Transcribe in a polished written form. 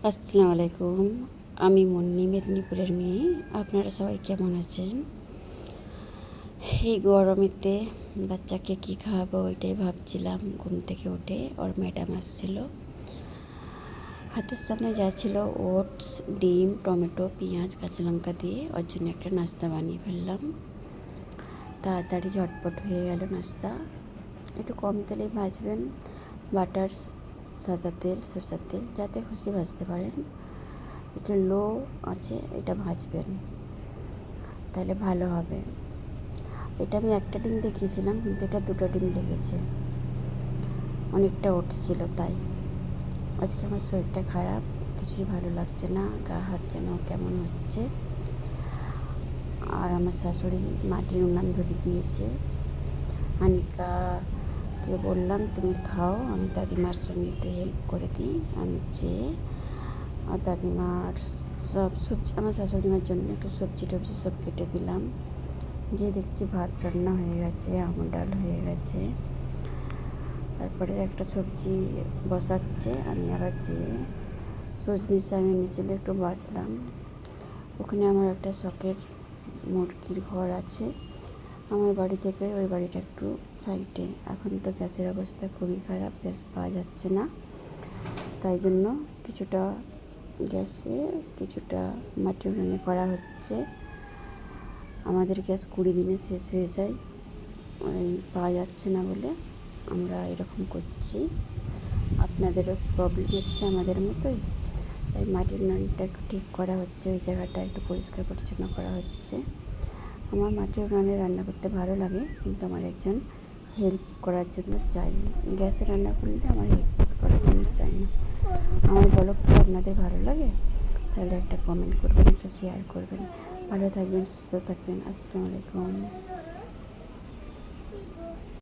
আসসালামু আলাইকুম। আমি মুন্নি, মেদিনীপুরের মেয়ে। আপনারা সবাই কেমন আছেন? এই গরমেতে বাচ্চাকে কী খাওয়াবো ওইটাই ভাবছিলাম। ঘুম থেকে উঠে ওর ম্যাডাম আসছিল, হাতের সামনে যা ছিল ওটস, ডিম, টমেটো, পেঁয়াজ, কাঁচা লঙ্কা দিয়ে ওর জন্য একটা নাস্তা বানিয়ে ফেললাম। তাড়াতাড়ি ঝটপট হয়ে গেল নাস্তা। একটু কম তেলেই ভাজবেন, বাটার, সাদা তেল, সরষের তেল, যাতে খুশি ভাজতে পারেন। একটু লো আছে এটা ভাজবেন, তাহলে ভালো হবে। এটা আমি একটা ডিম দেখিয়েছিলাম, কিন্তু এটা দুটো ডিম লেগেছে, অনেকটা ওটস ছিল তাই। আজকে আমার শরীরটা খারাপ, কিছুই ভালো লাগছে না, গা হাত যেন কেমন হচ্ছে। আর আমার শাশুড়ি মাটির উনান ধরিয়ে দিয়েছে। আনিকাকে বললাম তুমি খাও, আমি দাদিমার সঙ্গে একটু হেল্প করে দিই। আমি যেয়ে আর দাদিমার সব সবজি, আমার শাশুড়িমার জন্য একটু সবজি টবজি সব কেটে দিলাম। যে দেখছি ভাত রান্না হয়ে গেছে, আমুল ডাল হয়ে গেছে। তারপরে একটা সবজি বসাচ্ছে, আমি আবার যেয়ে সজনি শাক এনেছিল একটু বাছলাম। ওখানে আমার একটা শখের মুরগির ঘর আছে আমার বাড়ি থেকে, ওই বাড়িটা একটু সাইডে। এখন তো গ্যাসের অবস্থা খুবই খারাপ, গ্যাস পাওয়া যাচ্ছে না, তাই জন্য কিছুটা গ্যাসে কিছুটা মাটির উনুনে করা হচ্ছে। আমাদের গ্যাস 20 দিনে শেষ হয়ে যায়, ওই পাওয়া যাচ্ছে না বলে আমরা এরকম করছি। আপনাদেরও কি প্রবলেম হচ্ছে আমাদের মতোই? তাই মাটির উনুনটা একটু ঠিক করা হচ্ছে, ওই জায়গাটা একটু পরিষ্কার পরিচ্ছন্ন করা হচ্ছে। আমার মাটির উনুনে রান্না করতে ভালো লাগে, কিন্তু আমার একজন হেল্প করার জন্য চাই। গ্যাসে রান্না করলে আমার হেল্প করার জন্য চাই না। আমার ব্লগ কি আপনাদের ভালো লাগে? তাহলে একটা কমেন্ট করবেন, একটা শেয়ার করবেন। ভালো থাকবেন, সুস্থ থাকবেন। আসসালামু আলাইকুম।